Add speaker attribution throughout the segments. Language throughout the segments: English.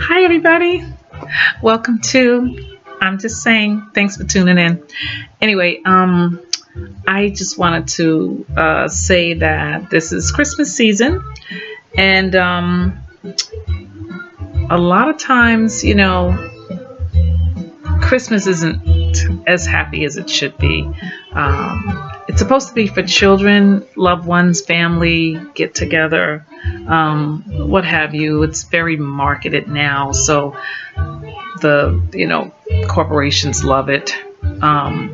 Speaker 1: Hi, everybody. Welcome to. I'm just saying, thanks for tuning in. Anyway, I just wanted to say that this is Christmas season, and a lot of times, Christmas isn't as happy as it should be. It's supposed to be for children, loved ones, family, get together, what have you. It's very marketed now, so the corporations love it. Um,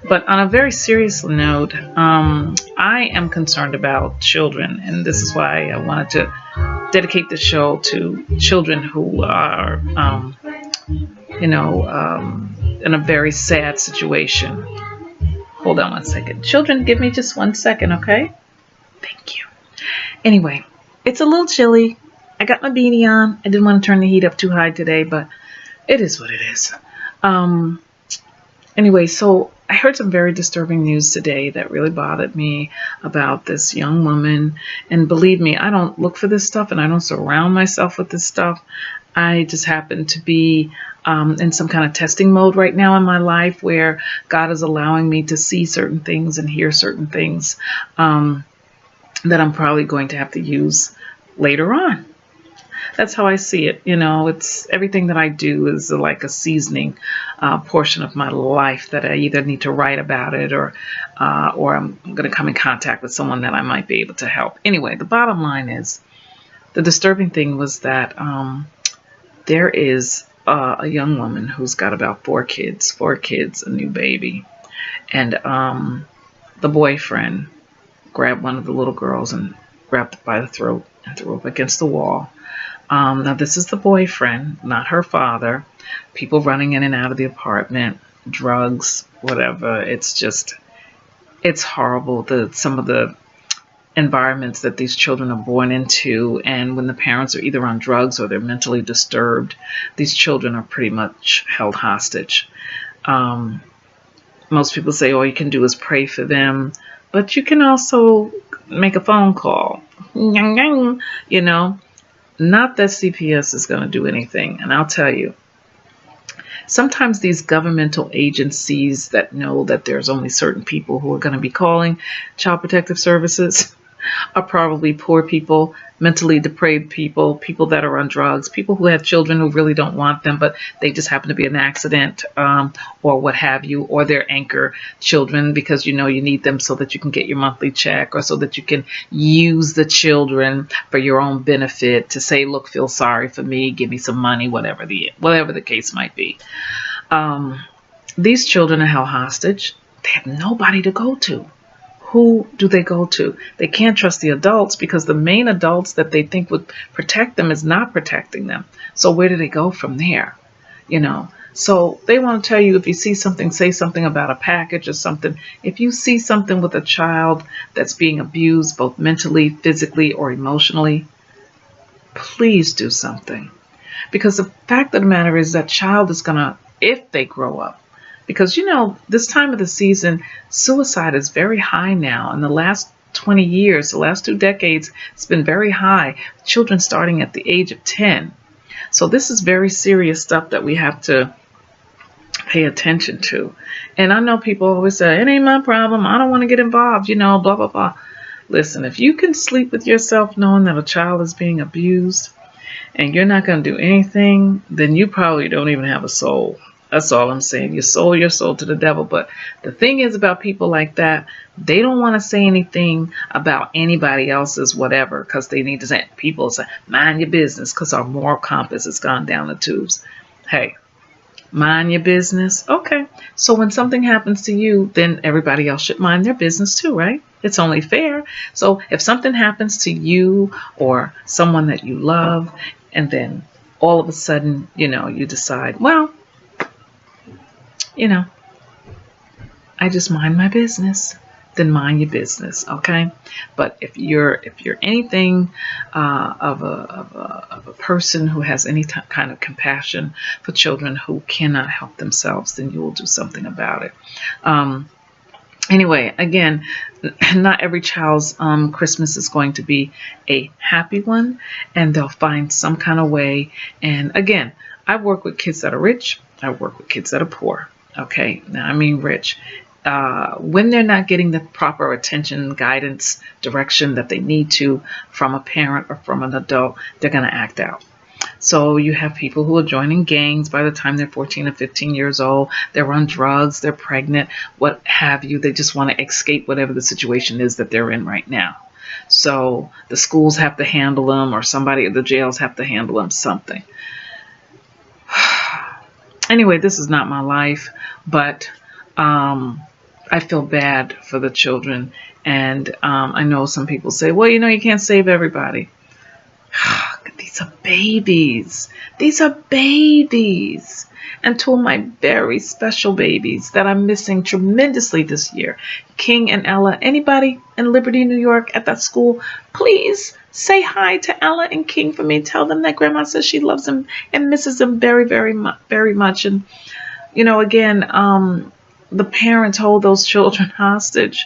Speaker 1: but on a very serious note, I am concerned about children, and this is why I wanted to dedicate the show to children who are, in a very sad situation. Hold on one second. Children, give me just 1 second, okay? Thank you. Anyway, it's a little chilly. I got my beanie on. I didn't want to turn the heat up too high today, but it is what it is. Um, anyway, so I heard some very disturbing news today that really bothered me about this young woman. And believe me, I don't look for this stuff and I don't surround myself with this stuff. I just happen to be in some kind of testing mode right now in my life where God is allowing me to see certain things and hear certain things that I'm probably going to have to use later on. That's how I see it. It's everything that I do is like a seasoning portion of my life that I either need to write about it or I'm going to come in contact with someone that I might be able to help. Anyway, the bottom line is the disturbing thing was that there is a young woman who's got about four kids, a new baby, and the boyfriend grabbed one of the little girls and grabbed it by the throat and threw her against the wall. Now, this is the boyfriend, not her father. People running in and out of the apartment, drugs, whatever. It's horrible. Some of the environments that these children are born into, and when the parents are either on drugs or they're mentally disturbed, these children are pretty much held hostage. Um, Most people say all you can do is pray for them, but you can also make a phone call. You know, not that CPS is going to do anything. And I'll tell you, sometimes these governmental agencies that know that there's only certain people who are going to be calling Child Protective Services are probably poor people, mentally depraved people, people that are on drugs, people who have children who really don't want them, but they just happen to be an accident or what have you, or they're anchor children because you need them so that you can get your monthly check or so that you can use the children for your own benefit to say, look, feel sorry for me, give me some money, whatever the case might be. These children are held hostage. They have nobody to go to. Who do they go to? They can't trust the adults because the main adults that they think would protect them is not protecting them. So where do they go from there? So they want to tell you, if you see something, say something about a package or something. If you see something with a child that's being abused, both mentally, physically, or emotionally, please do something. Because the fact of the matter is that child is going to, if they grow up, because this time of the season, suicide is very high now. In the last 20 years, the last 2 decades, it's been very high. Children starting at the age of 10. So this is very serious stuff that we have to pay attention to. And I know people always say, it ain't my problem, I don't want to get involved, blah, blah, blah. Listen, if you can sleep with yourself knowing that a child is being abused and you're not going to do anything, then you probably don't even have a soul. That's all I'm saying. You sold your soul to the devil. But the thing is about people like that, they don't want to say anything about anybody else's whatever because they need to say, people say, mind your business, because our moral compass has gone down the tubes. Hey, mind your business. Okay. So when something happens to you, then everybody else should mind their business too, right? It's only fair. So if something happens to you or someone that you love, and then all of a sudden, you decide, well, I just mind my business, then mind your business, okay? But if you're anything of a person who has any kind of compassion for children who cannot help themselves, then you will do something about it. Anyway, again, not every child's Christmas is going to be a happy one, and they'll find some kind of way. And again, I work with kids that are rich. I work with kids that are poor. Okay, now I mean rich. When they're not getting the proper attention, guidance, direction that they need to from a parent or from an adult, they're going to act out. So you have people who are joining gangs by the time they're 14 or 15 years old. They're on drugs, they're pregnant, what have you. They just want to escape whatever the situation is that they're in right now. So the schools have to handle them, or somebody at the jails have to handle them, something. Anyway, this is not my life, but I feel bad for the children. And I know some people say, well, you can't save everybody. These are babies. These are babies. And two of my very special babies that I'm missing tremendously this year, King and Ella. Anybody in Liberty, New York at that school, please say hi to Ella and King for me. Tell them that Grandma says she loves them and misses them very, very, very much. And, again, the parents hold those children hostage,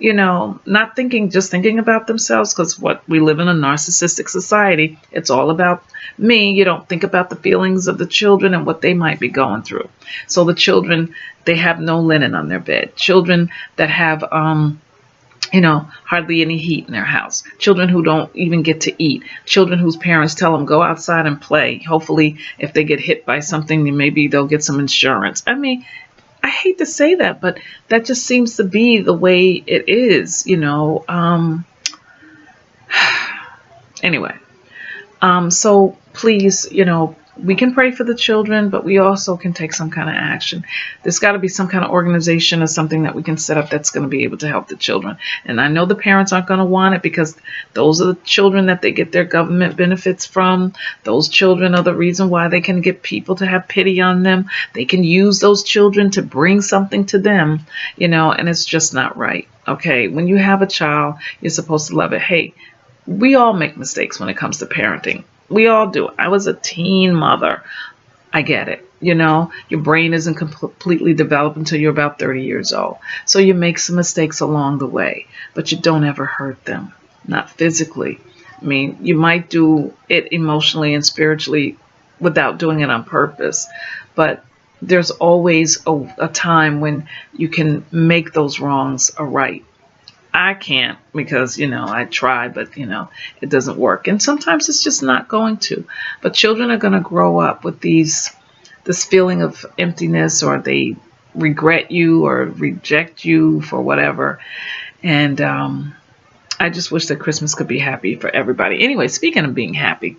Speaker 1: not just thinking about themselves, because we live in a narcissistic society. It's all about me. You don't think about the feelings of the children and what they might be going through. So the children, they have no linen on their bed. Children that have, hardly any heat in their house. Children who don't even get to eat. Children whose parents tell them, go outside and play. Hopefully, if they get hit by something, then maybe they'll get some insurance. I mean, I hate to say that, but that just seems to be the way it is, Anyway, so please, we can pray for the children, but we also can take some kind of action. There's got to be some kind of organization or something that we can set up that's going to be able to help the children. And I know the parents aren't going to want it, because those are the children that they get their government benefits from. Those children are the reason why they can get people to have pity on them. They can use those children to bring something to them, and it's just not right. Okay, when you have a child, you're supposed to love it. Hey, we all make mistakes when it comes to parenting. We all do. I was a teen mother. I get it. Your brain isn't completely developed until you're about 30 years old. So you make some mistakes along the way, but you don't ever hurt them. Not physically. I mean, you might do it emotionally and spiritually without doing it on purpose, but there's always a time when you can make those wrongs right. I can't, because, I try, but, it doesn't work. And sometimes it's just not going to. But children are going to grow up with this feeling of emptiness, or they regret you or reject you for whatever. And I just wish that Christmas could be happy for everybody. Anyway, speaking of being happy,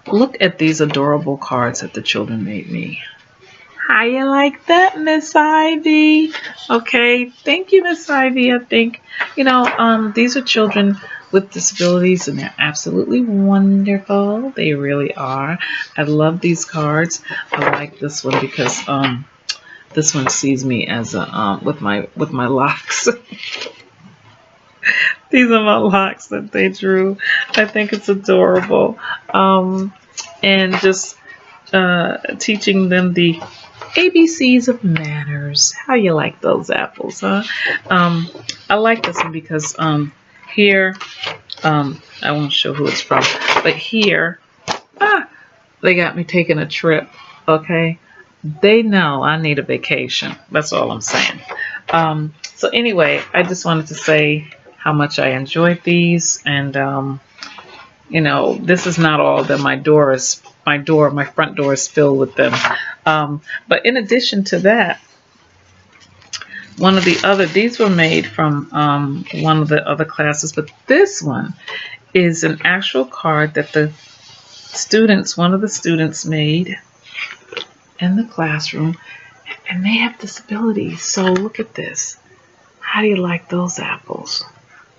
Speaker 1: look at these adorable cards that the children made me. How you like that, Miss Ivy? Okay, thank you, Miss Ivy. I think, these are children with disabilities, and they're absolutely wonderful. They really are. I love these cards. I like this one because this one sees me as a with my locks. These are my locks that they drew. I think it's adorable. And just teaching them the ABCs of manners. How you like those apples, huh? I like this one because here, I won't show who it's from, but here, they got me taking a trip, okay? They know I need a vacation. That's all I'm saying. So anyway, I just wanted to say how much I enjoyed these, and this is not all that my front door is filled with them. But in addition to that, these were made from one of the other classes, but this one is an actual card that one of the students made in the classroom, and they have disabilities. So look at this. How do you like those apples?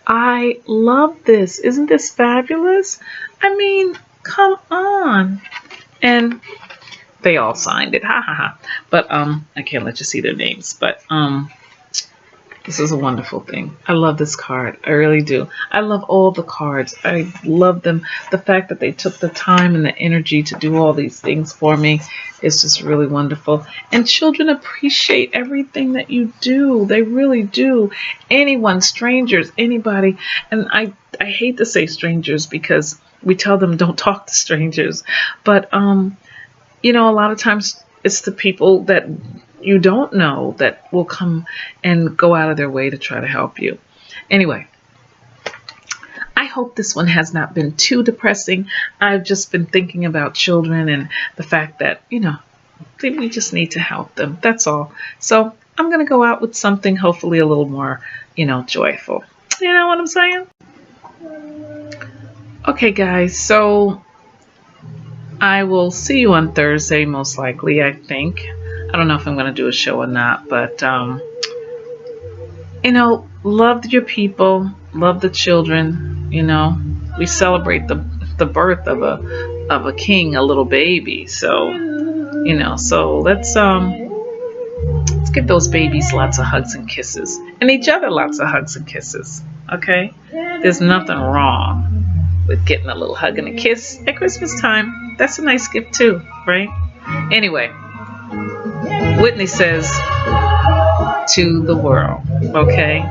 Speaker 1: I love this. Isn't this fabulous? I mean, come on. And they all signed it. Ha ha ha. But I can't let you see their names. But This is a wonderful thing. I love this card. I really do. I love all the cards. I love them. The fact that they took the time and the energy to do all these things for me is just really wonderful. And children appreciate everything that you do. They really do. Anyone, strangers, anybody. And I hate to say strangers because we tell them don't talk to strangers. But, you know, a lot of times it's the people that you don't know that will come and go out of their way to try to help you. Anyway, I hope this one has not been too depressing. I've just been thinking about children and the fact that, you know, we just need to help them. That's all. So I'm going to go out with something hopefully a little more, you know, joyful. You know what I'm saying? Okay, guys. So I will see you on Thursday, most likely, I think. I don't know if I'm going to do a show or not, but, you know, love your people, love the children, you know. We celebrate the birth of a king, a little baby. So, you know, so let's give those babies lots of hugs and kisses, and each other lots of hugs and kisses, okay? There's nothing wrong with getting a little hug and a kiss at Christmas time. That's a nice gift too, right? Anyway, Whitney says, to the world, okay?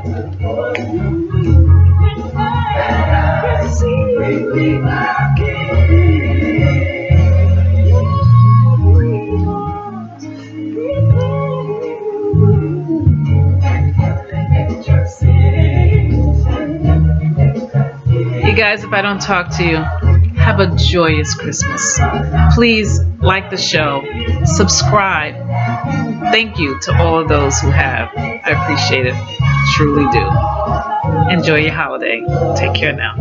Speaker 1: You guys, if I don't talk to you, have a joyous Christmas. Please like the show, subscribe. Thank you to all of those who have. I appreciate it. Truly do. Enjoy your holiday. Take care now.